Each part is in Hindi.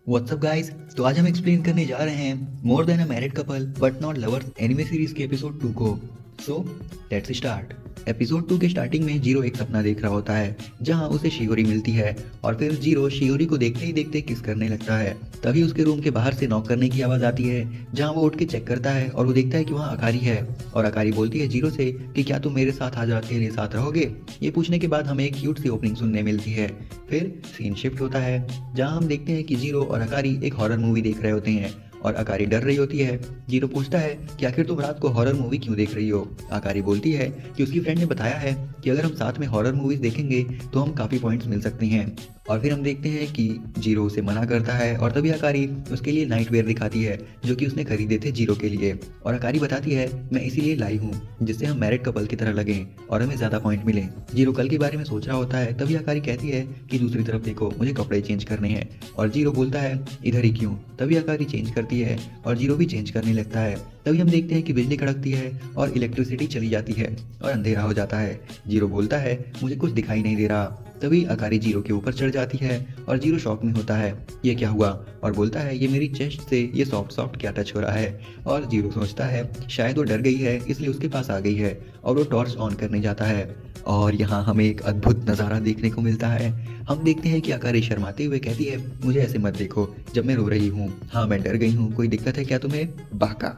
व्हाट्सअप गाइस, तो आज हम एक्सप्लेन करने जा रहे हैं more than a married couple but not lovers anime series के एपिसोड 2 को। So let's start. एपिसोड 2 के स्टार्टिंग में जीरो एक सपना देख रहा होता है जहां उसे शियोरी मिलती है और फिर जीरो शियोरी को देखते ही देखते किस करने लगता है। तभी उसके रूम के बाहर से नॉक करने की आवाज आती है जहां वो उठ के चेक करता है और वो देखता है कि वहां अकारी है और अकारी बोलती है जीरो से कि क्या तुम मेरे साथ आज रात के लिए साथ रहोगे। ये पूछने के बाद हमें एक क्यूट सी ओपनिंग सुनने मिलती है। फिर सीन शिफ्ट होता है जहां हम देखते हैं कि जीरो और अकारी एक हॉरर मूवी देख रहे होते हैं और अकारी डर रही होती है। जीरो पूछता है कि आखिर तुम रात को हॉरर मूवी क्यों देख रही हो। अकारी बोलती है कि उसकी फ्रेंड ने बताया है कि अगर हम साथ में हॉरर मूवीज देखेंगे तो हम काफी पॉइंट्स मिल सकते हैं। और फिर हम देखते हैं कि जीरो उसे मना करता है और तभी अकारी उसके लिए नाइट वेयर दिखाती है जो कि उसने खरीदे थे जीरो के लिए। और अकारी बताती है मैं इसीलिए लाई हूँ जिससे हम मैरिड कपल की तरह लगें और हमें ज्यादा पॉइंट मिले। जीरो कल के बारे में सोच रहा होता है तभी अकारी कहती है कि दूसरी तरफ देखो, मुझे कपड़े चेंज करने हैं। और जीरो बोलता है इधर ही क्यों। तभी अकारी चेंज करती है और जीरो भी चेंज करने लगता है। तभी हम देखते हैं कि बिजली कड़कती है और इलेक्ट्रिसिटी चली जाती है और अंधेरा हो जाता है। जीरो बोलता है मुझे कुछ दिखाई नहीं दे रहा। तभी अकारी जीरो के ऊपर चढ़ जाती है और जीरो शॉक में होता है ये क्या हुआ और बोलता है ये मेरी चेस्ट से ये सॉफ्ट सॉफ्ट क्या टच हो रहा है। और जीरो सोचता है शायद वो डर गई है इसलिए उसके पास आ गई है और वो टॉर्च ऑन करने जाता है। और यहाँ हमें एक अद्भुत नज़ारा देखने को मिलता है। हम देखते हैं कि अकारी शर्माते हुए कहती है मुझे ऐसे मत देखो जब मैं रो रही हूँ। हाँ मैं डर गई हूँ, कोई दिक्कत है क्या तुम्हें, बाका।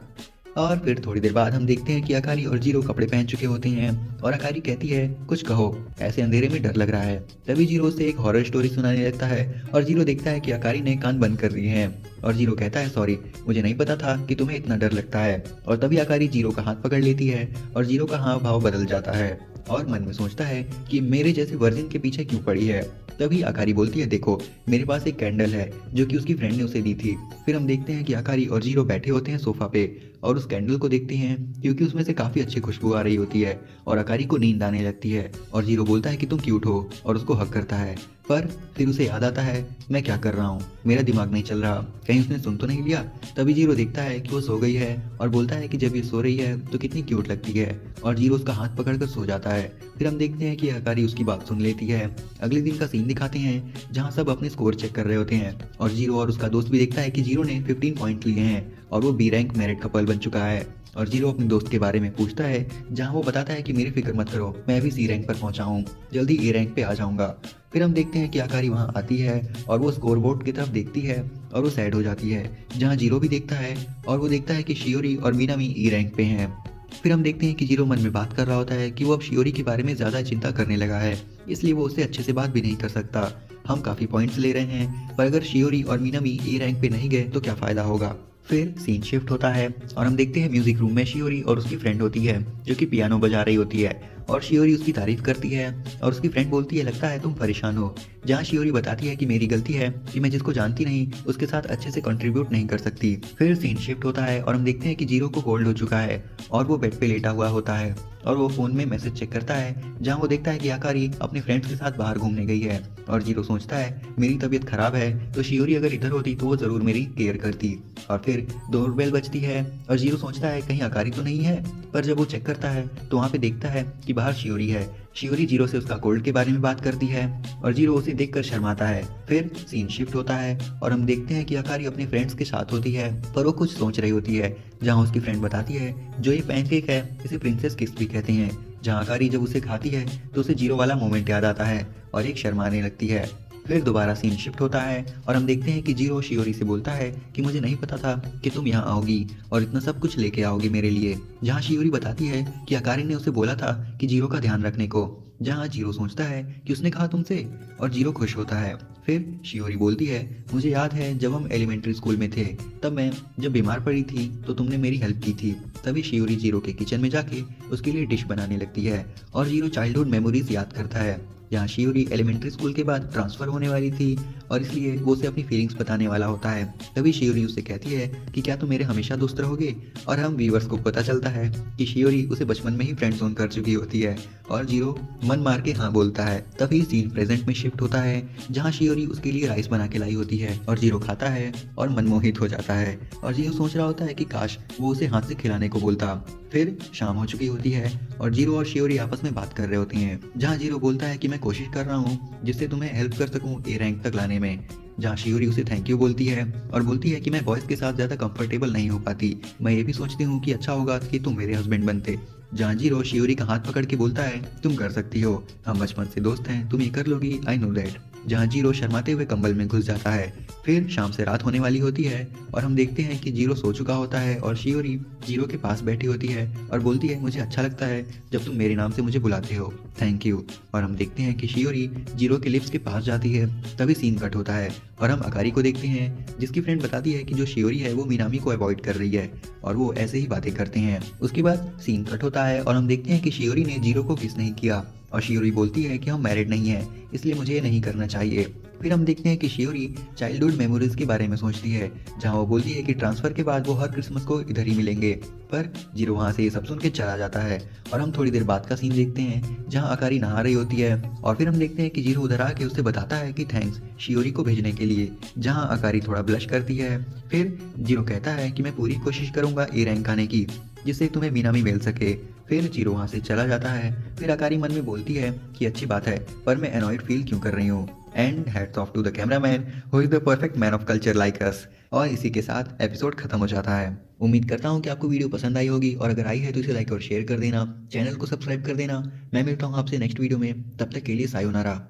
और फिर थोड़ी देर बाद हम देखते हैं कि अकारी और जीरो कपड़े पहन चुके होते हैं और अकारी कहती है कुछ कहो, ऐसे अंधेरे में डर लग रहा है। तभी जीरो से एक हॉरर स्टोरी सुनाने लगता है और जीरो देखता है कि अकारी ने कान बंद कर दिए हैं और जीरो कहता है सॉरी, मुझे नहीं पता था कि तुम्हें इतना डर लगता है। और तभी अकारी जीरो का हाथ पकड़ लेती है और जीरो का हाव भाव बदल जाता है और मन में सोचता है कि मेरे जैसे वर्जिन के पीछे क्यों पड़ी है। तभी अकारी बोलती है देखो मेरे पास एक कैंडल है जो कि उसकी फ्रेंड ने उसे दी थी। फिर हम देखते हैं कि अकारी और जीरो बैठे होते हैं सोफा पे और उस कैंडल को देखते हैं क्योंकि उसमें से काफी अच्छी खुशबू आ रही होती है और अकारी को नींद आने लगती है और जीरो बोलता है कि तुम क्यूट हो और उसको हक करता है। पर फिर उसे याद आता है मैं क्या कर रहा हूँ, मेरा दिमाग नहीं चल रहा, कहीं उसने सुन तो नहीं लिया। तभी जीरो देखता है कि वो सो गई है और बोलता है कि जब ये सो रही है तो कितनी क्यूट लगती है और जीरो उसका हाथ पकड़कर सो जाता है। फिर हम देखते हैं कि अकारी उसकी बात सुन लेती है। अगले दिन का सीन दिखाते हैं जहाँ सब अपने स्कोर चेक कर रहे होते हैं और जीरो और उसका दोस्त भी देखता है कि जीरो ने 15 पॉइंट लिए हैं और वो बी रैंक मैरिड कपल बन चुका है। और जीरो अपने दोस्त के बारे में पूछता है जहाँ वो बताता है कि मेरी फिक्र मत करो, मैं भी सी रैंक पर पहुंचा हूँ, जल्दी ए रैंक पे आ जाऊंगा। फिर हम देखते हैं कि अकारी वहाँ आती है और वो स्कोर बोर्ड की तरफ देखती है और वो सैड हो जाती है जहाँ जीरो भी देखता है और वो देखता है कि शियोरी और मीनामी ई रैंक पे हैं। फिर हम देखते हैं कि जीरो मन में बात कर रहा होता है कि वो अब शियोरी के बारे में ज्यादा चिंता करने लगा है इसलिए वो उससे अच्छे से बात भी नहीं कर सकता। हम काफी पॉइंट्स ले रहे हैं पर अगर शियोरी और मीनामी ए रैंक पे नहीं गए तो क्या फायदा होगा। फिर सीन शिफ्ट होता है और हम देखते हैं म्यूजिक रूम में शियोरी और उसकी फ्रेंड होती है जो कि पियानो बजा रही होती है और शियोरी उसकी तारीफ करती है और उसकी फ्रेंड बोलती है लगता है तुम परेशान हो। जहाँ शियोरी बताती है कि मेरी गलती है कि मैं जिसको जानती नहीं उसके साथ अच्छे से कंट्रीब्यूट नहीं कर सकती। फिर सीन शिफ्ट होता है और हम देखते हैं कि जीरो को कोल्ड हो चुका है और वो बेड पे लेटा हुआ होता है और वो फोन में मैसेज चेक करता है जहाँ वो देखता है कि अकारी अपने फ्रेंड्स के साथ बाहर घूमने गई है। और जीरो सोचता है मेरी तबीयत खराब है तो शियोरी अगर इधर होती तो वो जरूर मेरी केयर करती। और फिर डोरबेल बजती है और जीरो सोचता है कहीं अकारी तो नहीं है, पर जब वो चेक करता है तो वहाँ पे देखता है कि बाहर शियोरी है। शियोरी जीरो से उसका कोल्ड के बारे में बात करती है और जीरो उसे देखकर शर्माता है। फिर सीन शिफ्ट होता है और हम देखते हैं कि अकारी अपने फ्रेंड्स के साथ होती है पर वो कुछ सोच रही होती है जहाँ उसकी फ्रेंड बताती है जो ये पैनकेक है इसे प्रिंसेस किस भी कहते हैं। जहाँ अकारी जब उसे खाती है तो उसे जीरो वाला मोमेंट याद आता है और एक शर्माने लगती है। फिर दोबारा सीन शिफ्ट होता है और हम देखते हैं कि जीरो शियोरी से बोलता है कि मुझे नहीं पता था कि तुम यहाँ आओगी और इतना सब कुछ लेके आओगी मेरे लिए। जहाँ शियोरी बताती है कि अकारी ने उसे बोला था कि जीरो का ध्यान रखने को। जहाँ जीरो सोचता है कि उसने कहा तुमसे और जीरो खुश होता है। फिर शियोरी बोलती है मुझे याद है जब हम एलिमेंट्री स्कूल में थे तब मैं जब बीमार पड़ी थी तो तुमने मेरी हेल्प की थी। तभी शियोरी जीरो के किचन में जाके उसके लिए डिश बनाने लगती है और जीरो चाइल्डहुड मेमोरीज याद करता है जहाँ शियोरी एलिमेंट्री स्कूल के बाद ट्रांसफर होने वाली थी और इसलिए वो उसे अपनी फीलिंग्स बताने वाला होता है। तभी शियोरी उससे कहती है कि क्या तुम मेरे हमेशा दोस्त रहोगे। और हम व्यूअर्स को पता चलता है कि शियोरी उसे बचपन में ही फ्रेंड जोन कर चुकी होती है और जीरो मन मार के हाँ बोलता है। तभी सीन प्रेजेंट में शिफ्ट होता है जहाँ शियोरी उसके लिए राइस बना के लाई होती है और जीरो खाता है और मनमोहित हो जाता है और जीरो सोच रहा होता है कि काश वो उसे हाथ से खिलाने को बोलता। फिर शाम हो चुकी होती है और जीरो और शियोरी आपस में बात कर रहे होते हैं जहाँ जीरो बोलता है कि मैं कोशिश कर रहा हूँ जिससे तुम्हें हेल्प कर सकूँ ए रैंक तक लाने में। जहाँ शियोरी उसे थैंक यू बोलती है और बोलती है कि मैं बॉयज़ के साथ ज़्यादा कंफर्टेबल नहीं हो पाती, मैं ये भी सोचती हूँ कि अच्छा होगा कि तुम मेरे हस्बैंड बनते। जहाँ जीरो शियोरी का हाथ पकड़ के बोलता है तुम कर सकती हो, हम बचपन से दोस्त हैं, तुम ये कर लोगी, आई नो दैट। जहाँ जीरो शर्माते हुए कंबल में घुस जाता है। फिर शाम से रात होने वाली होती है और हम देखते हैं कि जीरो सो चुका होता है और शियोरी जीरो के पास बैठी होती है और बोलती है मुझे अच्छा लगता है जब तुम मेरे नाम से मुझे बुलाते हो, थैंक यू। और हम देखते हैं कि शियोरी जीरो के लिप्स के पास जाती है। तभी सीन कट होता है और हम अकारी को देखते हैं जिसकी फ्रेंड बताती है कि जो शियोरी है वो मीनामी को अवॉइड कर रही है और वो ऐसे ही बातें करते हैं। उसके बाद सीन कट होता है और हम देखते हैं कि शियोरी ने जीरो को किस नहीं किया और शियोरी बोलती है कि हम मैरिड नहीं हैं, इसलिए मुझे ये नहीं करना चाहिए। फिर हम देखते हैं कि शियोरी चाइल्डहुड मेमोरीज के बारे में सोचती है, जहाँ वो बोलती है कि ट्रांसफर के बाद वो हर क्रिसमस को इधर ही मिलेंगे। पर जीरो वहाँ से ये सब सुन के चला जाता है और हम थोड़ी देर बाद का सीन देखते हैं जहाँ अकारी नहा रही होती है और फिर हम देखते हैं कि जीरो उधर आके उससे बताता है कि थैंक्स शियोरी को भेजने के लिए, जहाँ अकारी थोड़ा ब्लश करती है। फिर जीरो कहता है कि मैं पूरी कोशिश करूंगा ए रैंक आने की जिससे तुम्हें मीनामी मिल सके। फिर जीरो वहाँ से चला जाता है। फिर अकारी मन में बोलती है कि अच्छी बात है पर मैं एनॉयड फील क्यों कर रही हूँ। And hats off to the cameraman who is the perfect man of culture like us. और इसी के साथ एपिसोड खत्म हो जाता है। उम्मीद करता हूँ कि आपको वीडियो पसंद आई होगी और अगर आई है तो इसे लाइक और शेयर कर देना, चैनल को सब्सक्राइब कर देना। मैं मिलता हूँ आपसे नेक्स्ट वीडियो में, तब तक के लिए सायोनारा।